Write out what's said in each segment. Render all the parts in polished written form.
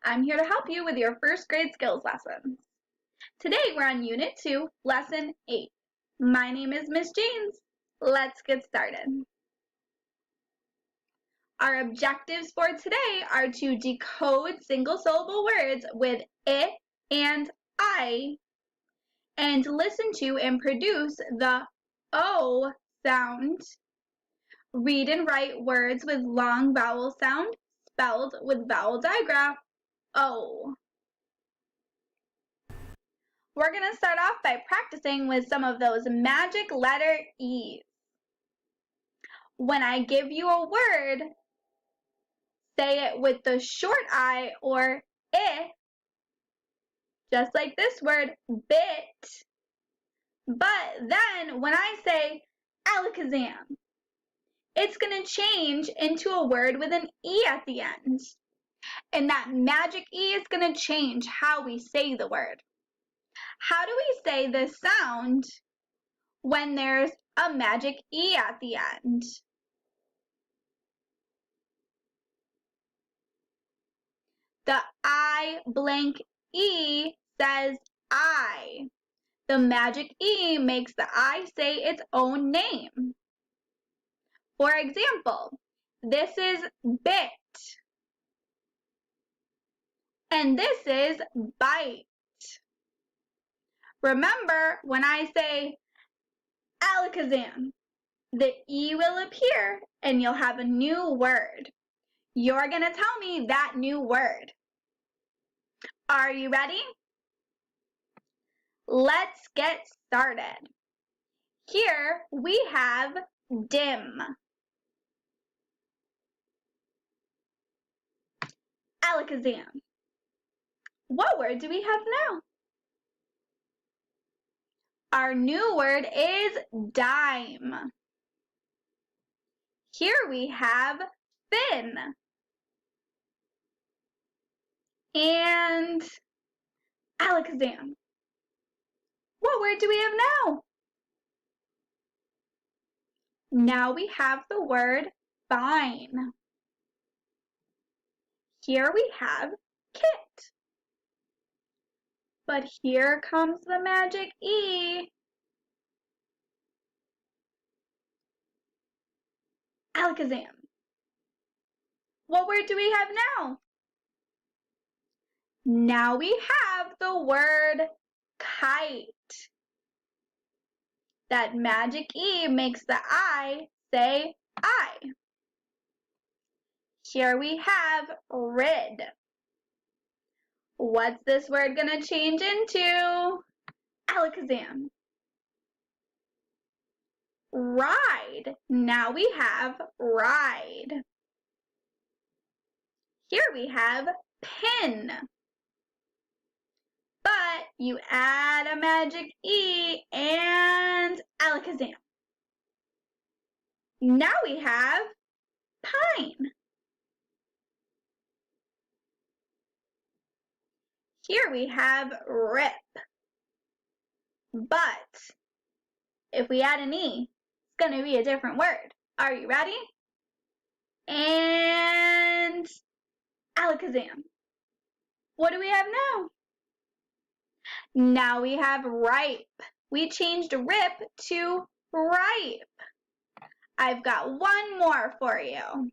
I'm here to help you with your first grade skills lessons. Today we're on Unit 2, Lesson 8. My name is Miss James. Let's get started. Our objectives for today are to decode single-syllable words with it and I, and listen to and produce the O sound. Read and write words with long vowel sound spelled with vowel digraph O. We're going to start off by practicing with some of those magic letter E's. When I give you a word, say it with the short I or I, just like this word, bit. But then when I say alakazam, it's going to change into a word with an E at the end. And that magic E is going to change how we say the word. How do we say this sound when there's a magic E at the end? The I blank E says I. The magic E makes the I say its own name. For example, this is bit, and this is bite. Remember, when I say alakazam, the E will appear and you'll have a new word. You're going to tell me that new word. Are you ready? Let's get started. Here we have dim. Alakazam. What word do we have now? Our new word is dime. Here we have thin. And alakazam. What word do we have now? Now we have the word fine. Here we have kit. But here comes the magic E. Alakazam. What word do we have now? Now we have the word kite. That magic E makes the I say I. Here we have rid. What's this word gonna change into? Alakazam. Ride. Now we have ride. Here we have pin. But you add a magic E and alakazam. Now we have pine. Here we have rip. But if we add an E, it's going to be a different word. Are you ready? And alakazam. What do we have now? Now we have ripe. We changed rip to ripe. I've got one more for you.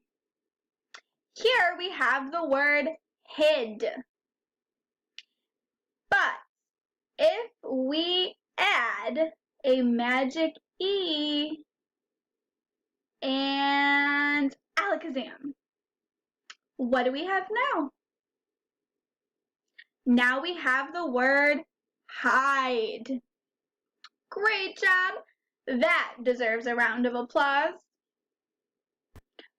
Here we have the word hid. But if we add a magic E and alakazam, what do we have now? Now we have the word hide. Great job! That deserves a round of applause.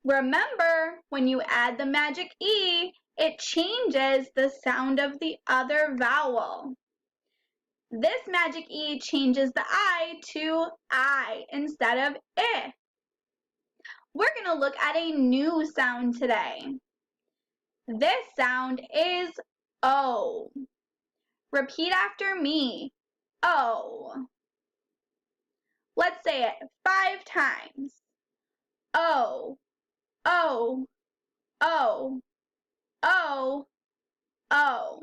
Remember, when you add the magic E, it changes the sound of the other vowel. This magic E changes the I to I instead of I. We're going to look at a new sound today. This sound is O. Repeat after me. O. Let's say it 5 times. O, O, O, O, O.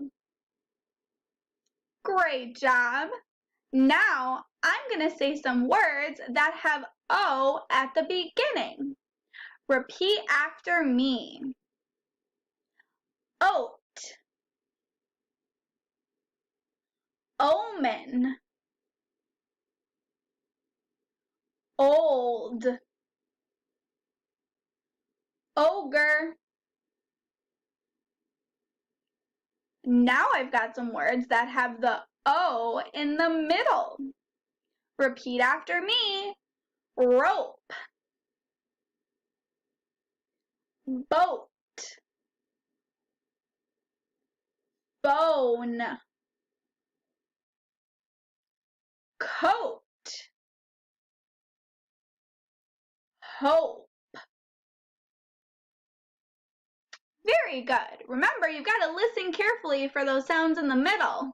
Great job. Now I'm going to say some words that have O at the beginning. Repeat after me. Oat, omen, old, ogre. Now I've got some words that have the O in the middle. Repeat after me. Rope, boat, bone, coat, hope. Very good. Remember, you've got to listen carefully for those sounds in the middle.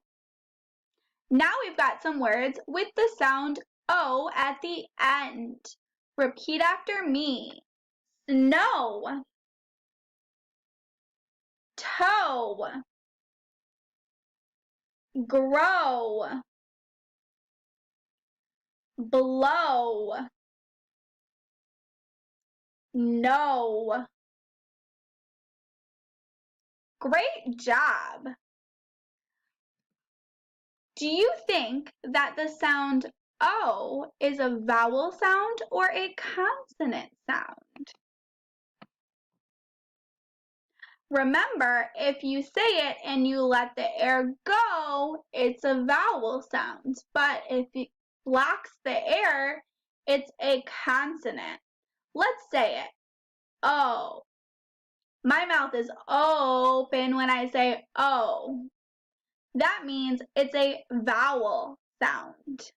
Now we've got some words with the sound O at the end. Repeat after me. Snow, toe, grow, blow, no. Great job. Do you think that the sound O is a vowel sound or a consonant sound? Remember, if you say it and you let the air go, it's a vowel sound. But if it blocks the air, it's a consonant. Let's say it. O. My mouth is open when I say O. That means it's a vowel sound.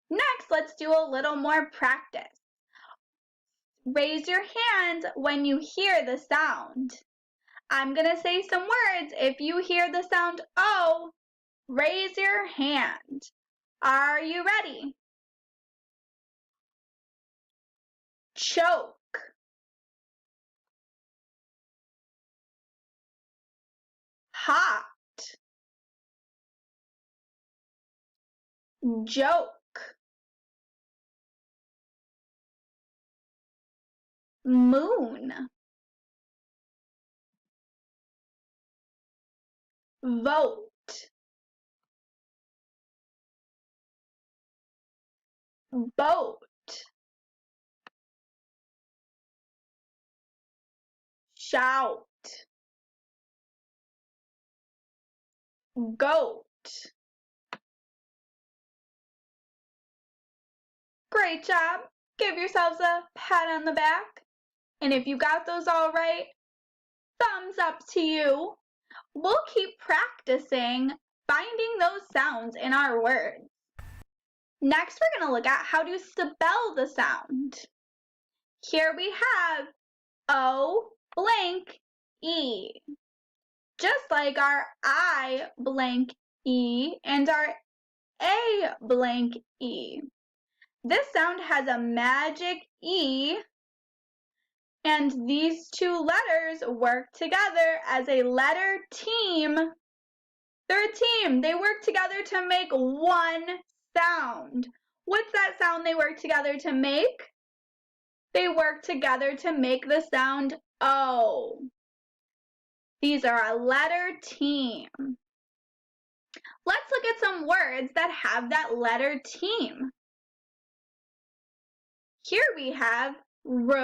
Next, let's do a little more practice. Raise your hand when you hear the sound. I'm going to say some words. If you hear the sound O, raise your hand. Are you ready? Choke, hot, joke, moon, vote, boat, shout, goat. Great job. Give yourselves a pat on the back. And if you got those all right, thumbs up to you. We'll keep practicing finding those sounds in our words. Next, we're going to look at how to spell the sound. Here we have O blank E. Just like our I blank E and our A blank E. This sound has a magic E, and these two letters work together as a letter team. They're a team. They work together to make one sound. What's that sound they work together to make? They work together to make the sound O. These are a letter team. Let's look at some words that have that letter team. Here we have rope,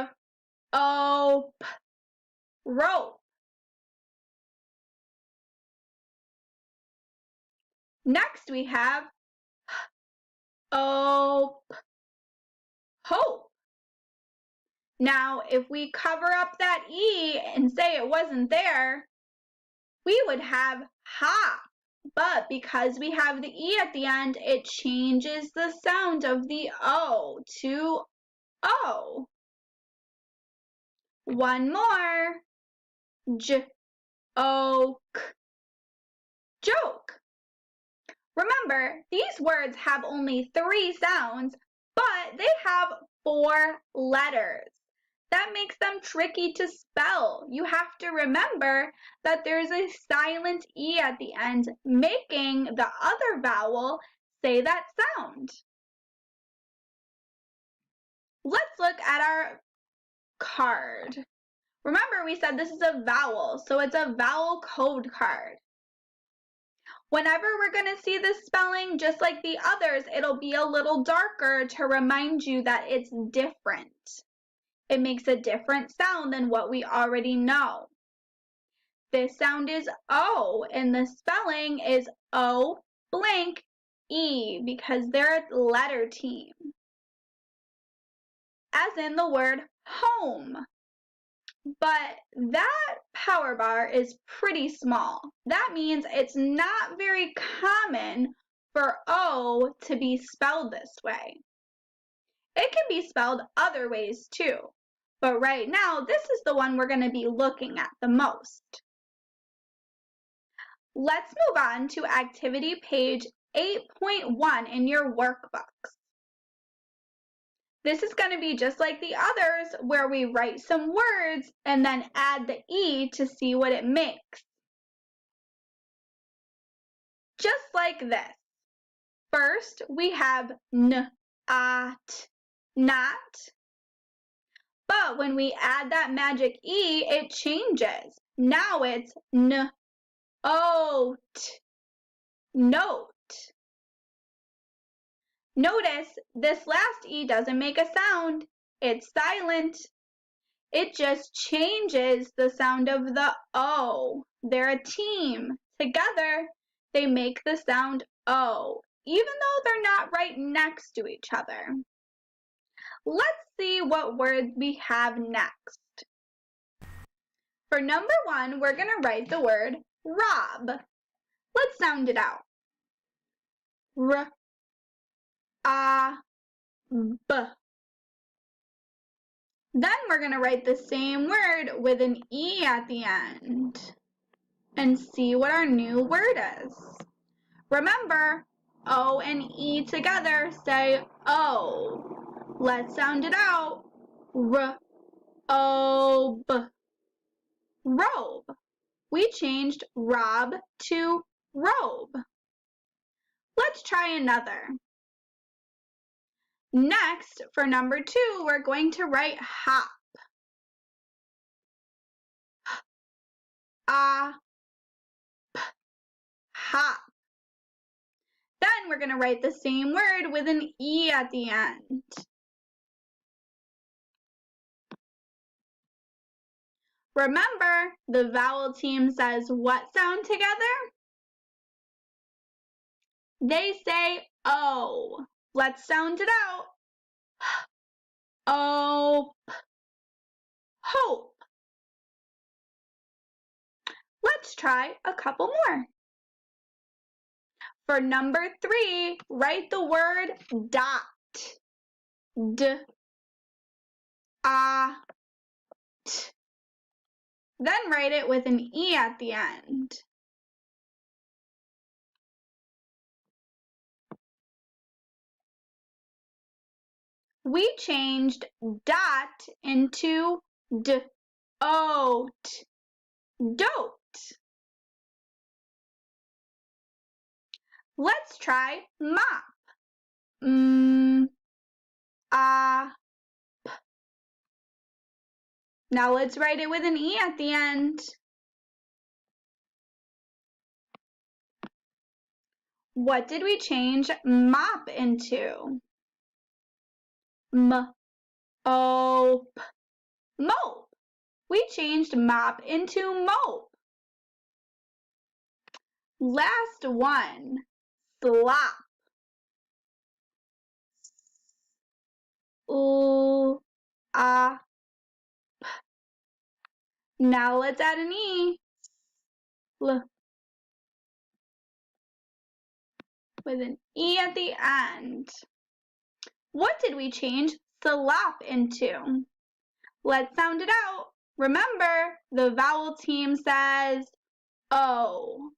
rope. Next we have hope, hope. Now, if we cover up that E and say it wasn't there, we would have hop. But because we have the E at the end, it changes the sound of the O to O. One more. Joke, joke. Remember, these words have only 3 sounds, but they have 4 letters. That makes them tricky to spell. You have to remember that there's a silent E at the end, making the other vowel say that sound. Let's look at our card. Remember, we said this is a vowel, so it's a vowel code card. Whenever we're going to see this spelling, just like the others, it'll be a little darker to remind you that it's different. It makes a different sound than what we already know. This sound is O, and the spelling is O blank E because they're a letter team. As in the word home. But that power bar is pretty small. That means it's not very common for O to be spelled this way. It can be spelled other ways too, but right now this is the one we're going to be looking at the most. Let's move on to activity page 8.1 in your workbooks. This is going to be just like the others where we write some words and then add the E to see what it makes. Just like this. First, we have n, at, not. But when we add that magic E, it changes. Now it's n, oat, note. Notice this last E doesn't make a sound. It's silent. It just changes the sound of the O. They're a team. Together, they make the sound O, even though they're not right next to each other. Let's see what words we have next. For number 1, we're going to write the word rob. Let's sound it out. R, a, b. Then we're going to write the same word with an E at the end and see what our new word is. Remember, O and E together say O. Let's sound it out. R, O, b. Robe. We changed rob to robe. Let's try another. Next, for number 2, we're going to write hop. A, p, hop. Then we're going to write the same word with an E at the end. Remember, the vowel team says what sound together? They say O. Let's sound it out. O, hope. Let's try a couple more. For number 3, write the word dot. D, a, t. Then write it with an E at the end. We changed dot into d, oat, dote. Let's try mop. A, p. Now let's write it with an E at the end. What did we change mop into? M, o, p, mope. We changed mop into mope. Last one, slop. U, a, p. Now let's add an E. L, with an E at the end. What did we change slop into? Let's sound it out. Remember, the vowel team says O.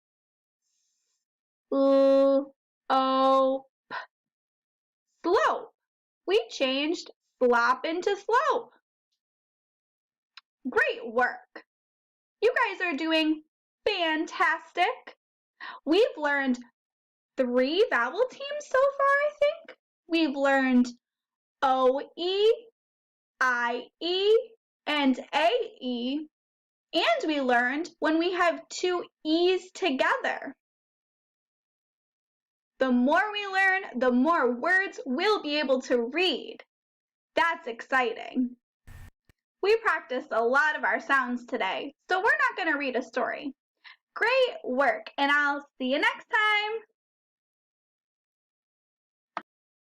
L, O, p. Slope. We changed slop into slope. Great work! You guys are doing fantastic. We've learned 3 vowel teams so far, I think. We've learned O-E, I-E, and A-E. And we learned when we have 2 E's together. The more we learn, the more words we'll be able to read. That's exciting. We practiced a lot of our sounds today, so we're not going to read a story. Great work, and I'll see you next time.